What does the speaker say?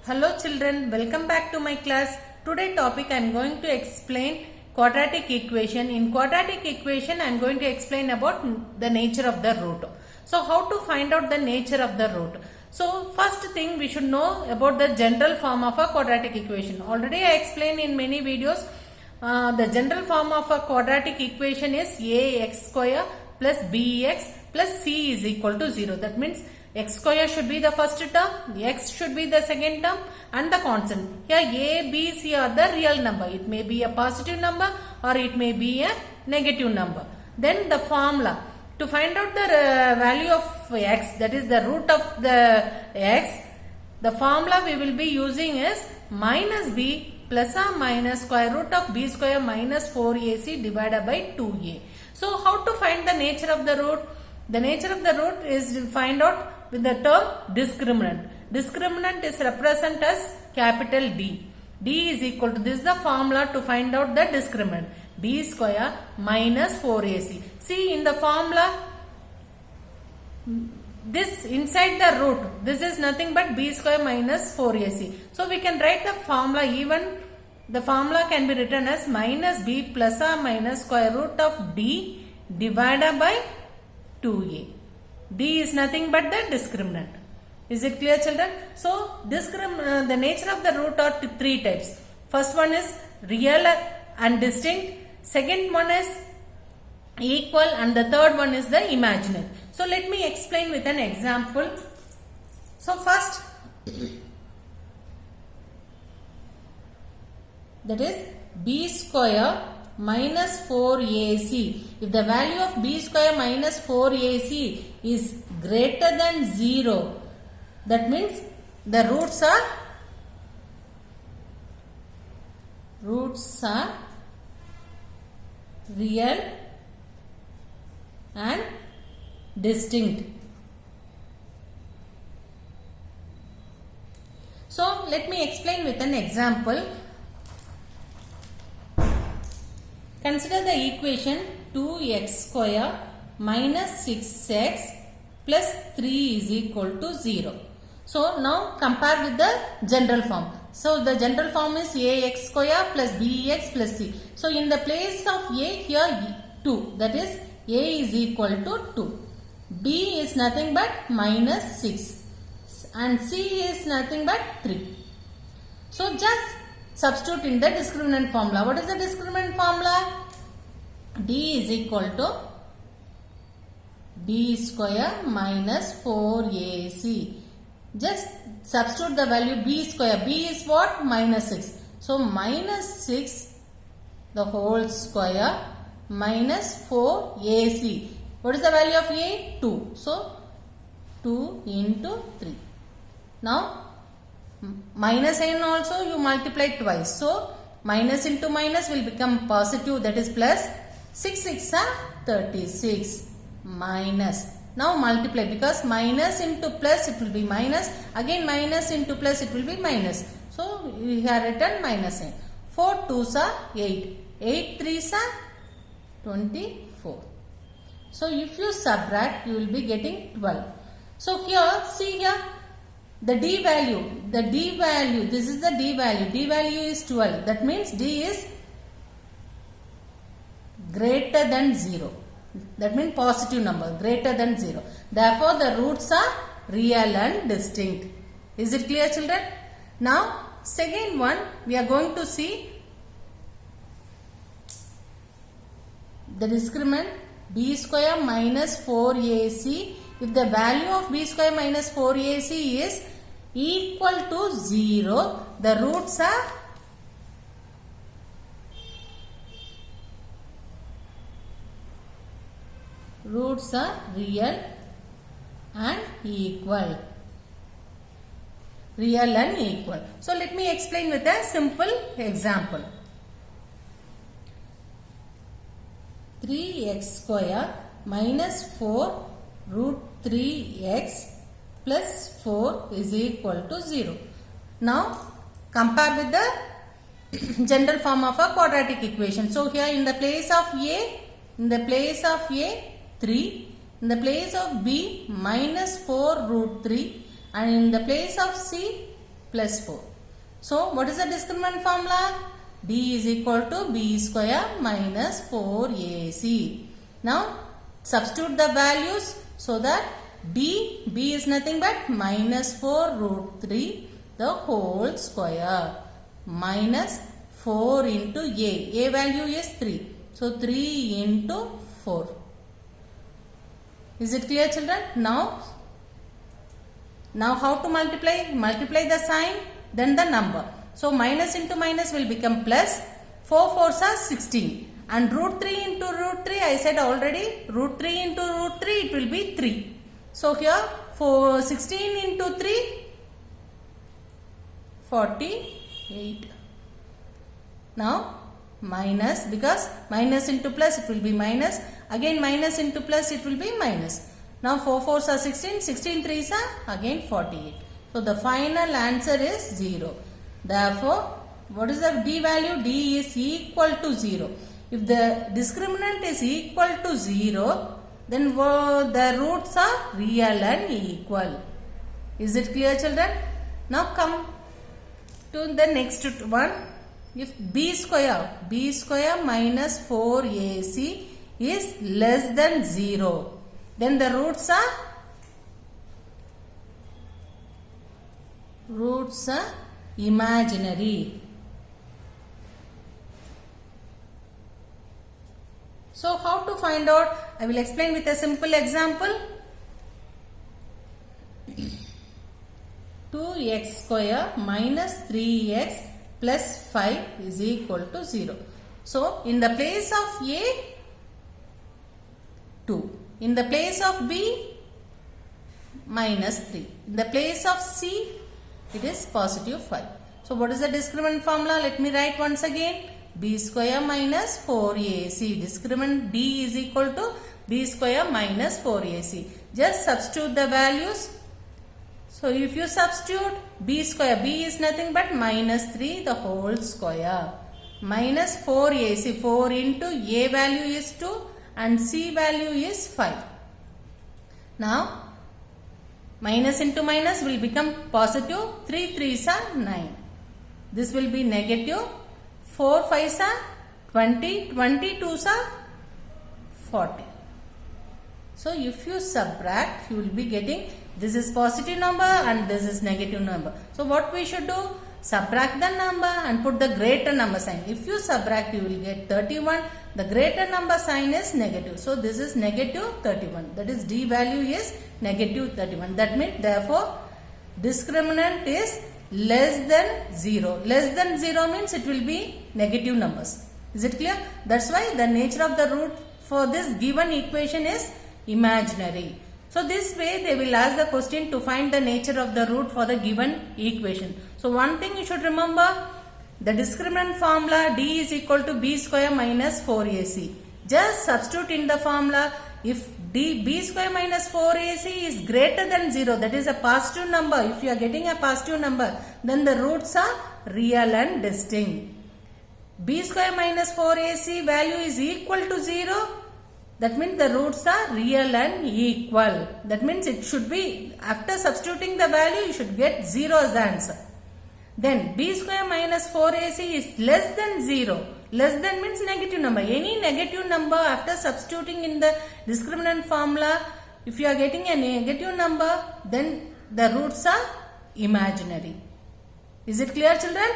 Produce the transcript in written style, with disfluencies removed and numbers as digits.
Hello children, welcome back to my class. Today topic I am going to explain quadratic equation. In quadratic equation I am going to explain about the nature of the root. So how to find out the nature of the root? So first thing we should know about the general form of a quadratic equation. Already I explained in many videos the general form of a quadratic equation is ax square plus bx plus c is equal to 0. That means x square should be the first term, x should be the second term and the constant. Here a, b, c are the real number. It may be a positive number or it may be a negative number. Then the formula. To find out the value of x, that is the root of the x, the formula we will be using is minus b plus or minus square root of b square minus 4ac divided by 2a. So how to find the nature of the root? The nature of the root is to find out with the term discriminant. Discriminant is represented as capital D. D is equal to, this is the formula to find out the discriminant. B square minus 4ac. See in the formula, this inside the root, this is nothing but b square minus 4ac. So we can write the formula, even the formula can be written as minus b plus or minus square root of d divided by 2a. D is nothing but the discriminant. Is it clear children? So the nature of the root are three types. First one is real and distinct. Second one is equal and the third one is the imaginary. So let me explain with an example. So first, that is b square minus 4ac. If the value of b square minus 4ac is greater than 0, that means the roots are real and distinct. So let me explain with an example. Consider the equation 2x square minus 6x plus 3 is equal to 0. So now compare with the general form. So the general form is ax square plus bx plus c. So in the place of a, here 2, that is a is equal to 2. B is nothing but minus 6 and c is nothing but 3. So just substitute in the discriminant formula. What is the discriminant formula? D is equal to b square minus 4ac. Just substitute the value b square. B is what? Minus 6. So minus 6 the whole square minus 4ac. What is the value of a? 2. So 2 into 3. Now minus n also you multiply twice. So minus into minus will become positive, that is plus. 6 6 are 36 minus. Now multiply, because minus into plus it will be minus. Again minus into plus it will be minus. So we have written minus n. 4 2s are 8. 8 3s are 24. So if you subtract you will be getting 12. So here, see here, the d value, this is the d value is 12. That means d is greater than 0. That means positive number, greater than 0. Therefore the roots are real and distinct. Is it clear children? Now second one we are going to see the discriminant b square minus 4ac. If the value of b square minus 4ac is equal to 0, the roots are real and equal. Real and equal. So let me explain with a simple example. 3x square minus 4 root 3x plus 4 is equal to 0. Now compare with the general form of a quadratic equation. So here in the place of a, 3, in the place of b minus 4 root 3, and in the place of c plus 4. So what is the discriminant formula? D is equal to B square minus 4AC. Now substitute the values so that B is nothing but minus 4 root 3 the whole square minus 4 into A value is 3. So 3 into 4. Is it clear, children? Now how to multiply? Multiply the sign, then the number. So minus into minus will become plus. 4 fours are 16. And root 3 into root 3, I said already, root 3 into root 3, it will be 3. So here, 16 into 3, 48. Now minus, because minus into plus it will be minus, again minus into plus it will be minus. Now 4 fours are 16, 16 threes are again 48. So the final answer is 0. Therefore, what is the D value? D is equal to 0. If the discriminant is equal to 0, then the roots are real and equal. Is it clear, children? Now come to the next one. If B square minus 4AC is less than 0, then the roots are imaginary. So how to find out? I will explain with a simple example. 2x square minus 3x plus 5 is equal to 0. So in the place of A, 2. In the place of B, minus 3. In the place of C, it is positive 5. So what is the discriminant formula? Let me write once again. B square minus 4AC. Discriminant D is equal to B square minus 4AC. Just substitute the values. So if you substitute B square, B is nothing but minus 3 the whole square. Minus 4AC. 4 into A value is 2 and C value is 5. Now minus into minus will become positive. 3 3s are 9. This will be negative. 4 5s are 20. 22s are 40. So if you subtract, you will be getting this is positive number and this is negative number. So what we should do? Subtract the number and put the greater number sign. If you subtract, you will get 31. The greater number sign is negative. So this is negative 31. That is D value is negative 31. That means therefore discriminant is less than 0. Less than 0 means it will be negative numbers. Is it clear? That's why the nature of the root for this given equation is imaginary. So this way they will ask the question to find the nature of the root for the given equation. So one thing you should remember, the discriminant formula D is equal to B square minus 4AC. Just substitute in the formula. If B square minus 4AC is greater than 0, that is a positive number. If you are getting a positive number, then the roots are real and distinct. B square minus 4AC value is equal to 0. That means the roots are real and equal. That means it should be, after substituting the value, you should get 0 as the answer. Then B square minus 4AC is less than 0. Less than means negative number. Any negative number after substituting in the discriminant formula, if you are getting a negative number, then the roots are imaginary. Is it clear, children?